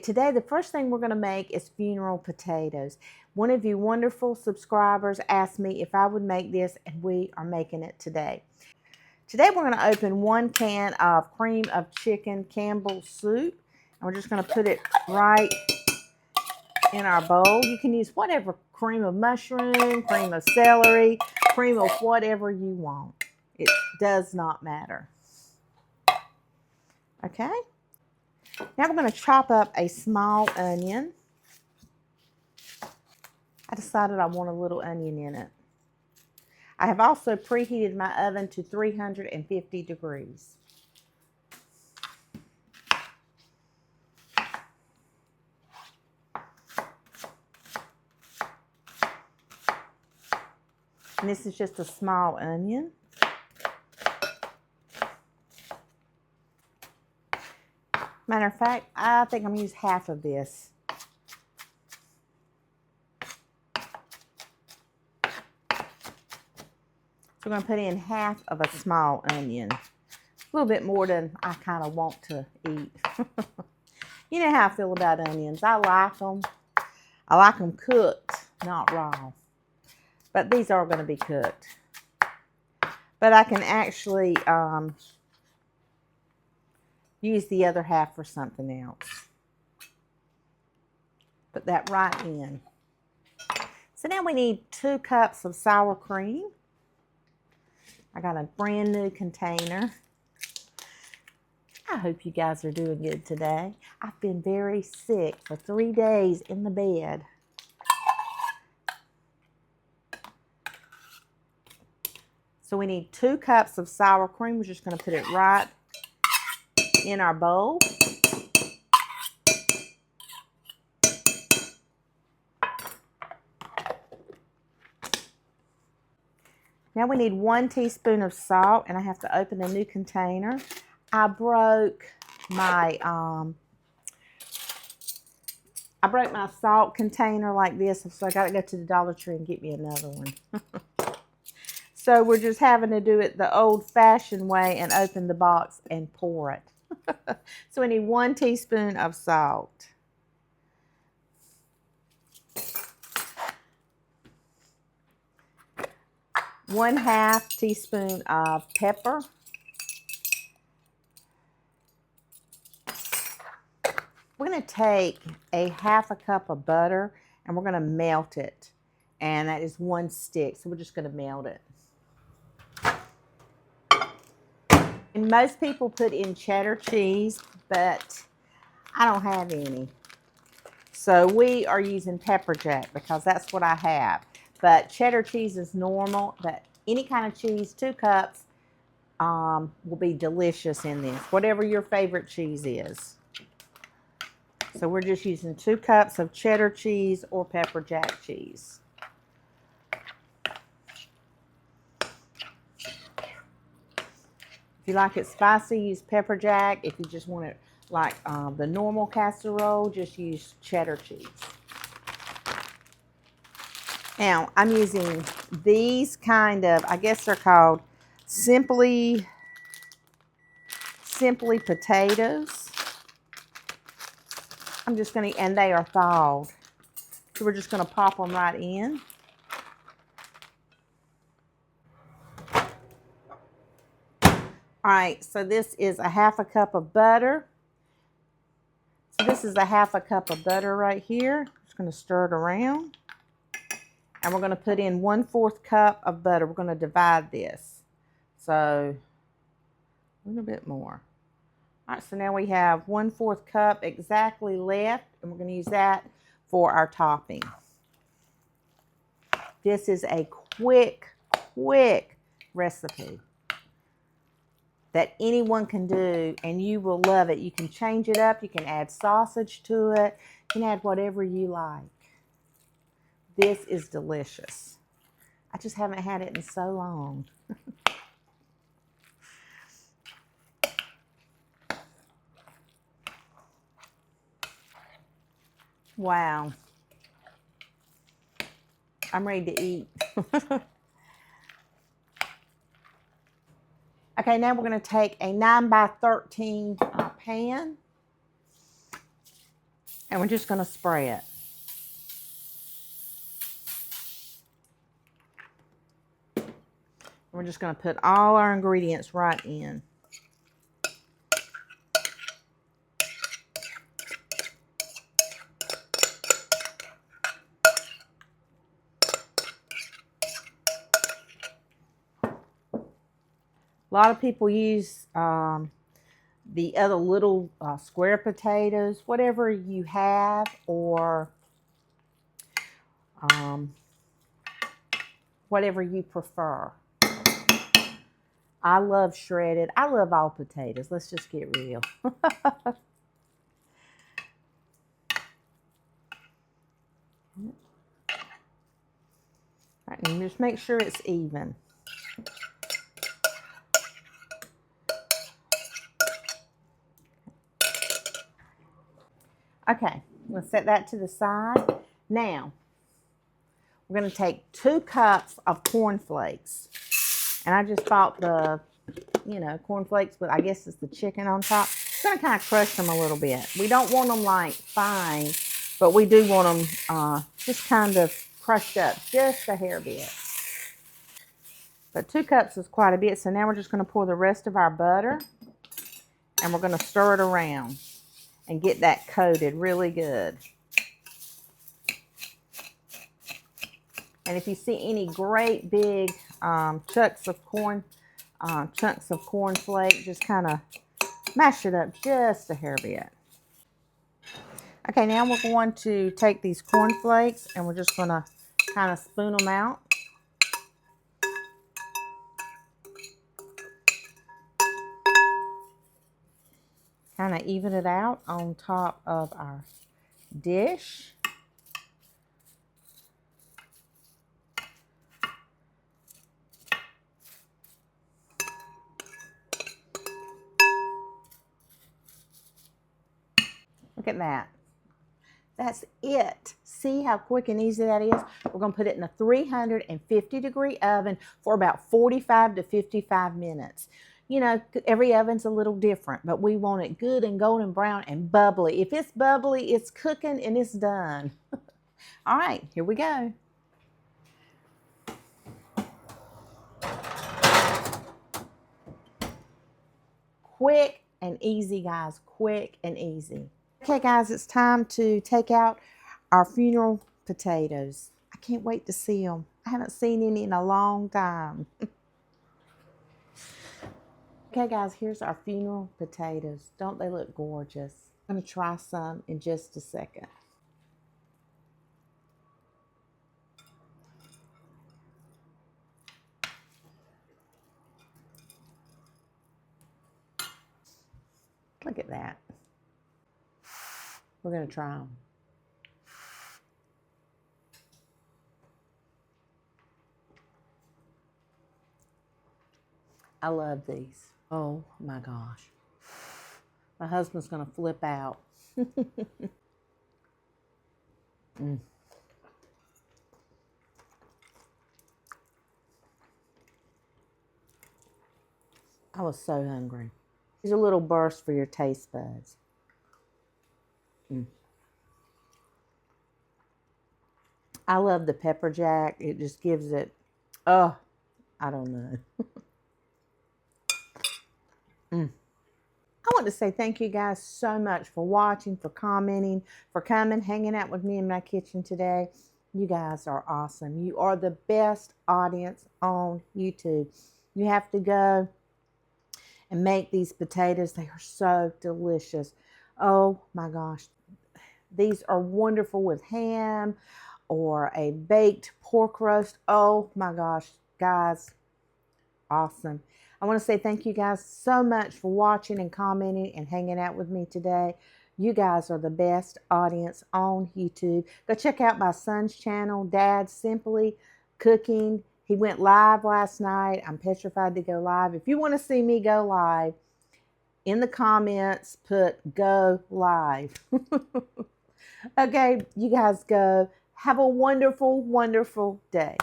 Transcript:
Today, the first thing we're going to make is funeral potatoes. One of you wonderful subscribers asked me if I would make this, and we are making it today. Today, we're going to open 1 can of cream of chicken Campbell's soup, and we're just going to put it right in our bowl. You can use whatever cream of mushroom, cream of celery, cream of whatever you want. It does not matter. Okay? Now we're going to chop up a small onion. I decided I want a little onion in it. I have also preheated my oven to 350 degrees. And this is just a small onion. Matter of fact, I think I'm going to use half of this. So we're going to put in half of a small onion. A little bit more than I kind of want to eat. You know how I feel about onions. I like them. I like them cooked, not raw. But these are going to be cooked. But I can actually use the other half for something else. Put that right in. So now we need 2 cups of sour cream. I got a brand new container. I hope you guys are doing good today. I've been very sick for 3 days in the bed. So we need 2 cups of sour cream. We're just going to put it right in our bowl. Now we need 1 teaspoon of salt, and I have to open a new container. I broke my salt container like this, so I got to go to the Dollar Tree and get me another one. So we're just having to do it the old-fashioned way and open the box and pour it. So we need 1 teaspoon of salt. ½ teaspoon of pepper. We're going to take a ½ cup of butter and we're going to melt it. And that is 1 stick, so we're just going to melt it. And most people put in cheddar cheese, but I don't have any. So we are using pepper jack because that's what I have. But cheddar cheese is normal, but any kind of cheese, 2 cups, will be delicious in this, whatever your favorite cheese is. So we're just using 2 cups of cheddar cheese or pepper jack cheese. If you like it spicy, use pepper jack. If you just want it like the normal casserole, just use cheddar cheese. Now, I'm using these kind of, I guess they're called Simply potatoes. I'm just going to, and they are thawed. So we're just going to pop them right in. All right, so this is a ½ cup of butter. So this is a ½ cup of butter right here. Just going to stir it around. And we're going to put in 1/4 cup of butter. We're going to divide this. So a little bit more. All right, so now we have 1/4 cup exactly left, and we're going to use that for our topping. This is a quick recipe that anyone can do, and you will love it. You can change it up. You can add sausage to it. You can add whatever you like. This is delicious. I just haven't had it in so long. Wow. I'm ready to eat. Okay, now we're going to take a 9 by 13 pan. And we're just going to spray it. We're just going to put all our ingredients right in. A lot of people use the other little square potatoes, whatever you have, or whatever you prefer. I love shredded. I love all potatoes. Let's just get real. Right, and just make sure it's even. Okay, we'll set that to the side. Now, we're going to take 2 cups of cornflakes. And I just bought the, cornflakes with, I guess it's the chicken on top. I'm going to kind of crush them a little bit. We don't want them like fine, but we do want them just kind of crushed up just a hair bit. But 2 cups is quite a bit. So now we're just going to pour the rest of our butter. And we're going to stir it around and get that coated really good. And if you see any great big chunks of cornflake, just kind of mash it up just a hair bit. Okay, now we're going to take these cornflakes and we're just going to kind of spoon them out. Kind of even it out on top of our dish. Look at that. That's it. See how quick and easy that is? We're going to put it in a 350-degree oven for about 45 to 55 minutes. You know, every oven's a little different, but we want it good and golden brown and bubbly. If it's bubbly, it's cooking and it's done. All right, here we go. Quick and easy, guys. Quick and easy. Okay, guys, it's time to take out our funeral potatoes. I can't wait to see them. I haven't seen any in a long time. Okay, guys, here's our funeral potatoes. Don't they look gorgeous? I'm going to try some in just a second. Look at that. We're going to try them. I love these. Oh my gosh. My husband's going to flip out. I was so hungry. Here's a little burst for your taste buds. I love the pepper jack. It just gives it, I don't know. I want to say thank you guys so much for watching, for commenting, for coming, hanging out with me in my kitchen today. You guys are awesome. You are the best audience on YouTube. You have to go and make these potatoes. They are so delicious. Oh my gosh. These are wonderful with ham or a baked pork roast. Oh my gosh, guys, awesome. I want to say thank you guys so much for watching and commenting and hanging out with me today. You guys are the best audience on YouTube. Go check out my son's channel, Dad Simply Cooking. He went live last night. I'm petrified to go live. If you want to see me go live, in the comments, put go live. Okay, you guys go. Have a wonderful, wonderful day.